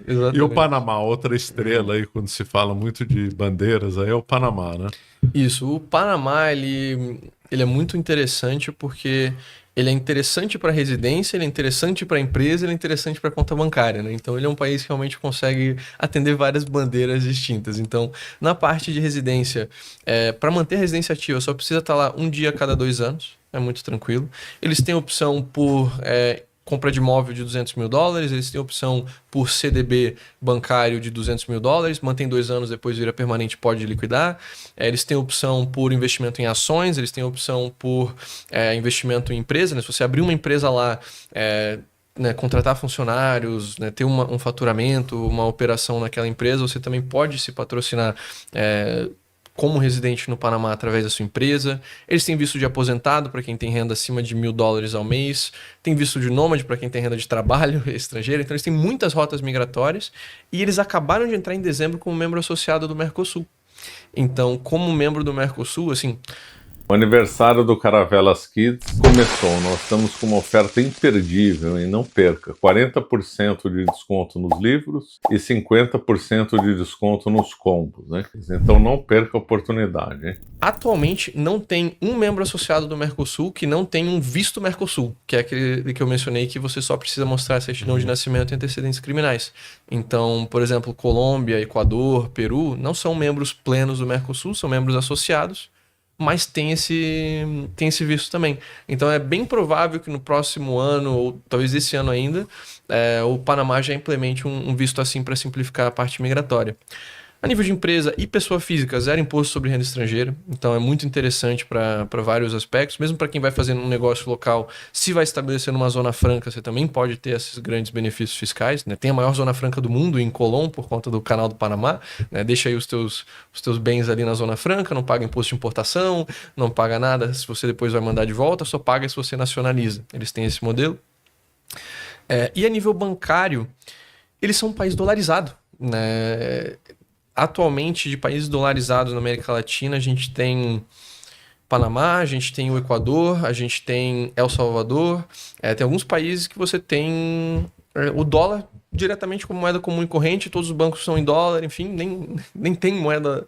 E o Exatamente. Panamá, outra estrela aí, quando se fala muito de bandeiras, aí é o Panamá, né? Isso, o Panamá, ele é muito interessante porque ele é interessante para residência, ele é interessante para empresa, ele é interessante para conta bancária, né? Então ele é um país que realmente consegue atender várias bandeiras distintas. Então, na parte de residência, para manter a residência ativa, só precisa estar lá um dia a cada 2 anos, é muito tranquilo. Eles têm opção por compra de imóvel de US$ 200 mil, eles têm opção por CDB bancário de US$ 200 mil, mantém 2 anos, depois vira permanente, pode liquidar. Eles têm opção por investimento em ações, eles têm opção por investimento em empresa, né? Se você abrir uma empresa lá, né, contratar funcionários, né, ter um faturamento, uma operação naquela empresa, você também pode se patrocinar como residente no Panamá através da sua empresa. Eles têm visto de aposentado para quem tem renda acima de US$ 1.000 ao mês. Tem visto de nômade para quem tem renda de trabalho estrangeiro. Então eles têm muitas rotas migratórias e eles acabaram de entrar em dezembro como membro associado do Mercosul. Então, como membro do Mercosul, assim, O aniversário do Caravelas Kids começou. Nós estamos com uma oferta imperdível, e não perca: 40% de desconto nos livros e 50% de desconto nos combos, né? Então não perca a oportunidade, hein? atualmente não tem um membro associado do Mercosul que não tem um visto Mercosul, que é aquele que eu mencionei que você só precisa mostrar certidão de nascimento e antecedentes criminais. Então, por exemplo, Colômbia, Equador, Peru não são membros plenos do Mercosul, são membros associados, mas tem esse visto também. Então é bem provável que no próximo ano, ou talvez esse ano ainda, o Panamá já implemente um visto assim para simplificar a parte migratória. A nível de empresa e pessoa física, zero imposto sobre renda estrangeira. Então é muito interessante para vários aspectos. Mesmo para quem vai fazer um negócio local, se vai estabelecer numa zona franca, você também pode ter esses grandes benefícios fiscais, né? Tem a maior zona franca do mundo em Colón, por conta do Canal do Panamá, né? Deixa aí os teus bens ali na zona franca, não paga imposto de importação, não paga nada se você depois vai mandar de volta, só paga se você nacionaliza. Eles têm esse modelo. E a nível bancário, eles são um país dolarizado, né? Atualmente, de países dolarizados na América Latina, a gente tem Panamá, a gente tem o Equador, a gente tem El Salvador. Tem alguns países que você tem o dólar diretamente como moeda comum e corrente, todos os bancos são em dólar, enfim, nem tem moeda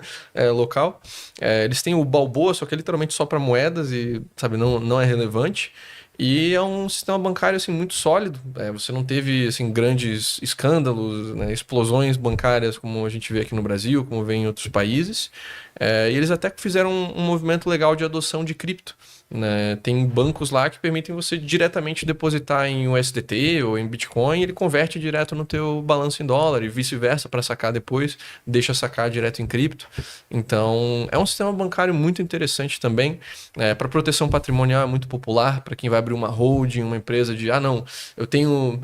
local. Eles têm o Balboa, só que é literalmente só para moedas e, sabe, não é relevante. E é um sistema bancário assim muito sólido. Você não teve assim grandes escândalos, né, explosões bancárias como a gente vê aqui no Brasil, como vê em outros países. E eles até que fizeram um movimento legal de adoção de cripto, né? Tem bancos lá que permitem você diretamente depositar em USDT ou em Bitcoin, e ele converte direto no teu balanço em dólar e vice-versa para sacar depois, deixa sacar direto em cripto. Então, é um sistema bancário muito interessante também. Para proteção patrimonial é muito popular, para quem vai abrir uma holding, uma empresa de, não, eu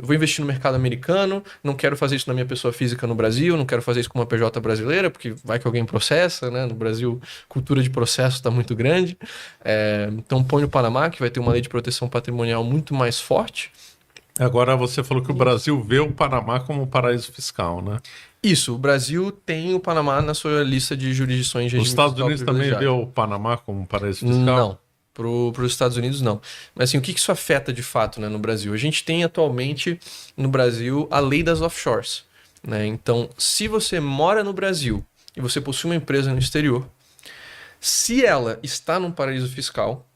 vou investir no mercado americano, não quero fazer isso na minha pessoa física no Brasil, não quero fazer isso com uma PJ brasileira, porque vai que alguém processa, né? No Brasil, cultura de processo está muito grande. Então põe no Panamá, que vai ter uma lei de proteção patrimonial muito mais forte. Agora você falou que o Brasil vê o Panamá como um paraíso fiscal, né? Isso, o Brasil tem o Panamá na sua lista de jurisdições de Os regime Estados fiscal Unidos também vê privilegiado. o Panamá como um paraíso fiscal? Não. Para os Estados Unidos, não. Mas assim, o que isso afeta de fato, né, no Brasil? A gente tem atualmente no Brasil a lei das offshores, né? Então, se você mora no Brasil e você possui uma empresa no exterior, se ela está num paraíso fiscal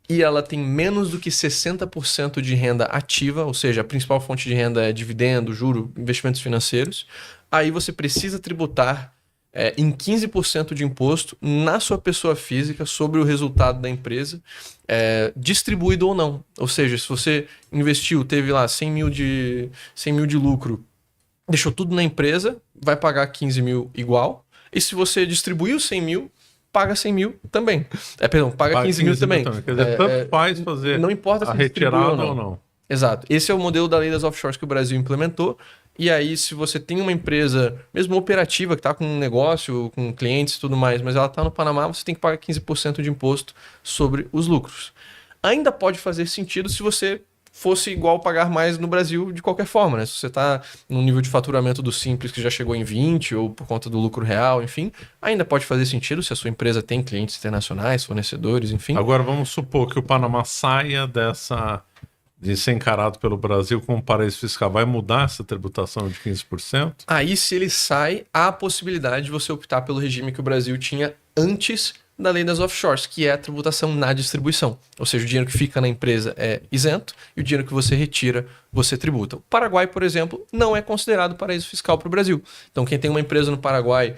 e ela tem menos do que 60% de renda ativa, ou seja, a principal fonte de renda é dividendo, juro, investimentos financeiros, aí você precisa tributar em 15% de imposto na sua pessoa física sobre o resultado da empresa, distribuído ou não. Ou seja, se você investiu, teve lá 100 mil de lucro, deixou tudo na empresa, vai pagar 15 mil igual. E se você distribuiu 100 mil, paga 100 mil também. Perdão, paga Paga 15 mil 15 mil também. também. Quer dizer, tanto faz fazer Não importa a se distribuiu ou retirada ou não. não. Exato. Esse é o modelo da lei das offshores que o Brasil implementou. E aí, se você tem uma empresa, mesmo operativa, que está com um negócio, com clientes e tudo mais, mas ela está no Panamá, você tem que pagar 15% de imposto sobre os lucros. Ainda pode fazer sentido se você fosse igual pagar mais no Brasil de qualquer forma, né? Se você está no nível de faturamento do Simples que já chegou em 20 ou por conta do lucro real, enfim, ainda pode fazer sentido se a sua empresa tem clientes internacionais, fornecedores, enfim. Agora vamos supor que o Panamá saia de ser encarado pelo Brasil como paraíso fiscal, vai mudar essa tributação de 15%? Aí, se ele sai, há a possibilidade de você optar pelo regime que o Brasil tinha antes da lei das offshores, que é a tributação na distribuição. Ou seja, o dinheiro que fica na empresa é isento e o dinheiro que você retira, você tributa. O Paraguai, por exemplo, não é considerado paraíso fiscal para o Brasil. Então, quem tem uma empresa no Paraguai,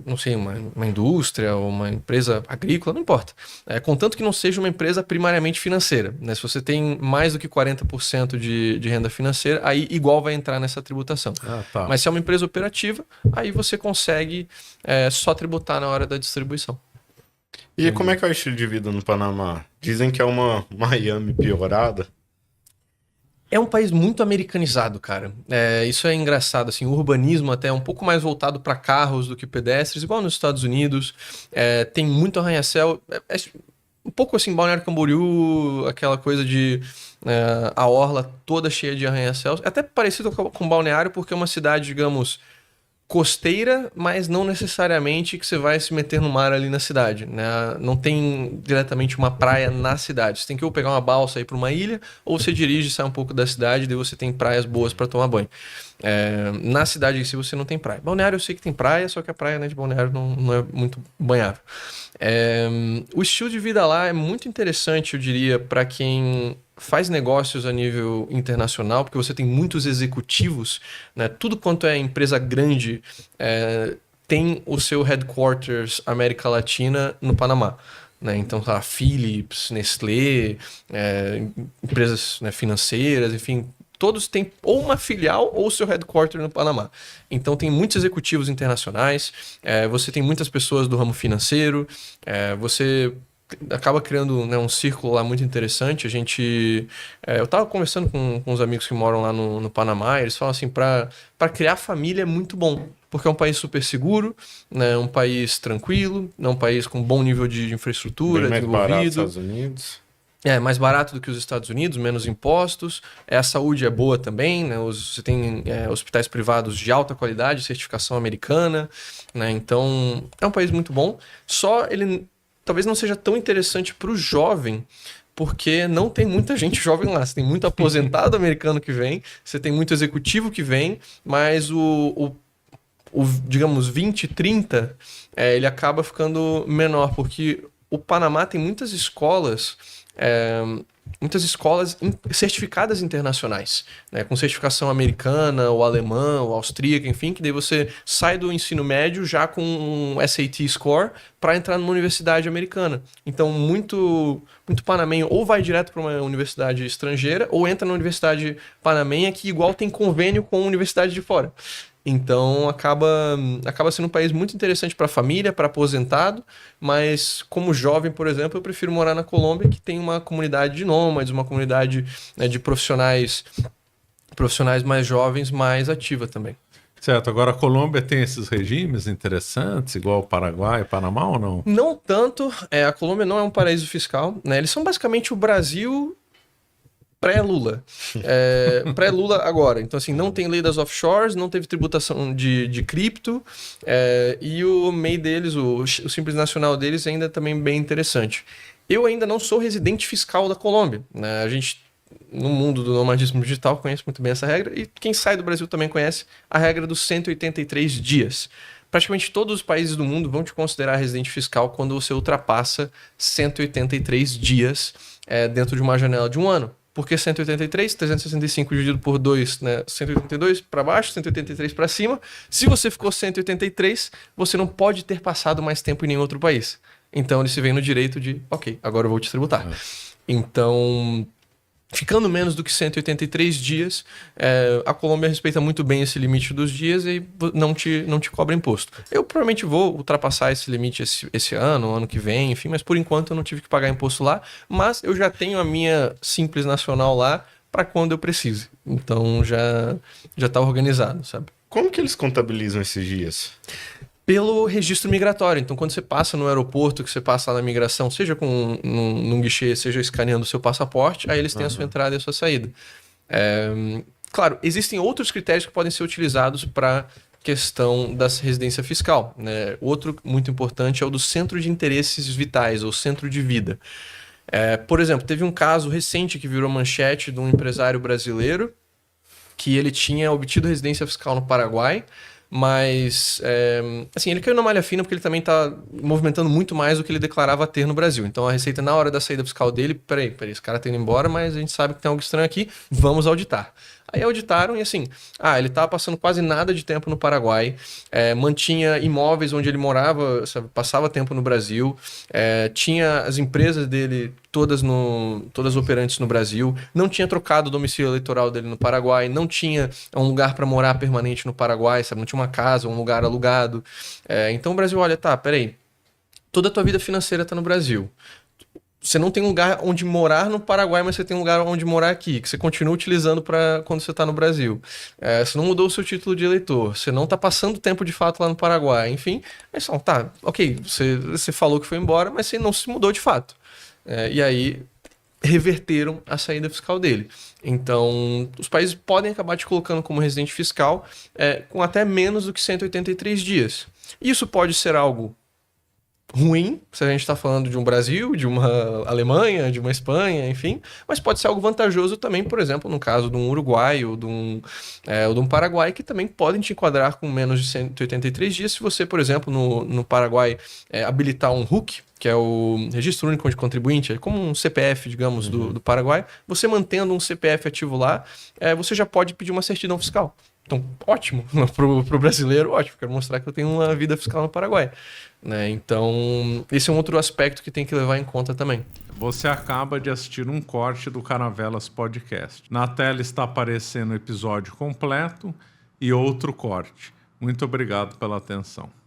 não sei, uma indústria ou uma empresa agrícola, não importa. Contanto que não seja uma empresa primariamente financeira. Né? Se você tem mais do que 40% de renda financeira, aí igual vai entrar nessa tributação. Tá. Mas se é uma empresa operativa, aí você consegue só tributar na hora da distribuição. E como é que é o estilo de vida no Panamá? Dizem que é uma Miami piorada. É um país muito americanizado, cara. Isso é engraçado, assim, o urbanismo até é um pouco mais voltado para carros do que pedestres, igual nos Estados Unidos. Tem muito arranha-céu. Um pouco assim, Balneário Camboriú, aquela coisa de a orla toda cheia de arranha-céus. É até parecido com Balneário, porque é uma cidade, digamos, costeira, mas não necessariamente que você vai se meter no mar ali na cidade, né? Não tem diretamente uma praia na cidade. Você tem que ou pegar uma balsa e ir para uma ilha, ou você dirige, sai um pouco da cidade, daí você tem praias boas para tomar banho. Na cidade em si você não tem praia. Balneário eu sei que tem praia, só que a praia, né, de Balneário não é muito banhável. O estilo de vida lá é muito interessante, eu diria, para quem faz negócios a nível internacional, porque você tem muitos executivos, né? Tudo quanto é empresa grande tem o seu headquarters América Latina no Panamá. Né? Então, tá, Philips, Nestlé, empresas, né, financeiras, enfim, todos têm ou uma filial ou seu headquarter no Panamá. Então tem muitos executivos internacionais, você tem muitas pessoas do ramo financeiro, você acaba criando, né, um círculo lá muito interessante. Eu estava conversando com uns amigos que moram lá no Panamá, e eles falam assim, para criar família é muito bom, porque é um país super seguro, né, um país tranquilo, é um país com bom nível de infraestrutura, bem mais barato dos desenvolvido. Estados Unidos. Mais barato do que os Estados Unidos, menos impostos. A saúde é boa também, né? Você tem hospitais privados de alta qualidade, certificação americana, né? Então, é um país muito bom. Só ele talvez não seja tão interessante para o jovem, porque não tem muita gente jovem lá. Você tem muito aposentado americano que vem, você tem muito executivo que vem, mas digamos, 20, 30, ele acaba ficando menor, porque o Panamá tem muitas escolas certificadas internacionais, né, com certificação americana, ou alemã, ou austríaca, enfim, que daí você sai do ensino médio já com um SAT score para entrar numa universidade americana. Então, muito panamenho ou vai direto para uma universidade estrangeira ou entra na universidade panamenha, que igual tem convênio com a universidade de fora. Então acaba sendo um país muito interessante para a família, para aposentado, mas como jovem, por exemplo, eu prefiro morar na Colômbia, que tem uma comunidade de nômades, uma comunidade, né, de profissionais mais jovens, mais ativa também. Certo, agora a Colômbia tem esses regimes interessantes, igual o Paraguai e Panamá ou não? Não tanto, a Colômbia não é um paraíso fiscal, né? Eles são basicamente o Brasil pré-Lula. Pré-Lula agora. Então, assim, não tem lei das offshores, não teve tributação de cripto, e o MEI deles, o Simples Nacional deles, ainda é também bem interessante. Eu ainda não sou residente fiscal da Colômbia, né? A gente, no mundo do nomadismo digital, conhece muito bem essa regra, e quem sai do Brasil também conhece a regra dos 183 dias. Praticamente todos os países do mundo vão te considerar residente fiscal quando você ultrapassa 183 dias dentro de uma janela de um ano. Porque 183, 365 dividido por 2, né? 182 para baixo, 183 para cima. Se você ficou 183, você não pode ter passado mais tempo em nenhum outro país. Então ele se vê no direito de, ok, agora eu vou te tributar. Então, ficando menos do que 183 dias, a Colômbia respeita muito bem esse limite dos dias e não te cobra imposto. Eu provavelmente vou ultrapassar esse limite esse ano que vem, enfim, mas por enquanto eu não tive que pagar imposto lá, mas eu já tenho a minha Simples Nacional lá para quando eu precise. Então já está organizado, sabe? Como que eles contabilizam esses dias? Pelo registro migratório. Então, quando você passa no aeroporto, que você passa lá na migração, seja num guichê, seja escaneando o seu passaporte, aí eles têm a sua entrada e a sua saída. Claro, existem outros critérios que podem ser utilizados para questão da residência fiscal, né? Outro muito importante é o do centro de interesses vitais, ou centro de vida. Por exemplo, teve um caso recente que virou manchete de um empresário brasileiro que ele tinha obtido residência fiscal no Paraguai, mas assim, ele caiu na malha fina porque ele também está movimentando muito mais do que ele declarava ter no Brasil. Então a Receita, na hora da saída fiscal dele, peraí, esse cara tá indo embora, mas a gente sabe que tem algo estranho aqui, vamos auditar. Aí auditaram e assim, ele estava passando quase nada de tempo no Paraguai, mantinha imóveis onde ele morava, sabe, passava tempo no Brasil, tinha as empresas dele todas operantes no Brasil, não tinha trocado o domicílio eleitoral dele no Paraguai, não tinha um lugar para morar permanente no Paraguai, sabe, não tinha uma casa, um lugar alugado. Então o Brasil, olha, peraí, toda a tua vida financeira está no Brasil. Você não tem lugar onde morar no Paraguai, mas você tem um lugar onde morar aqui, que você continua utilizando para quando você está no Brasil. Você não mudou o seu título de eleitor, você não está passando tempo de fato lá no Paraguai, enfim. Aí só, ok, você falou que foi embora, mas você não se mudou de fato. E aí reverteram a saída fiscal dele. Então, os países podem acabar te colocando como residente fiscal com até menos do que 183 dias. Isso pode ser algo ruim, se a gente está falando de um Brasil, de uma Alemanha, de uma Espanha, enfim, mas pode ser algo vantajoso também, por exemplo, no caso de um Uruguai ou de um Paraguai, que também podem te enquadrar com menos de 183 dias se você, por exemplo, no Paraguai habilitar um RUC, que é o Registro Único de Contribuinte, é como um CPF, digamos, do Paraguai. Você mantendo um CPF ativo lá, você já pode pedir uma certidão fiscal. Então, ótimo, pro brasileiro, ótimo, quero mostrar que eu tenho uma vida fiscal no Paraguai. Então, esse é um outro aspecto que tem que levar em conta também. Você acaba de assistir um corte do Caravelas Podcast. Na tela está aparecendo o episódio completo e outro corte. Muito obrigado pela atenção.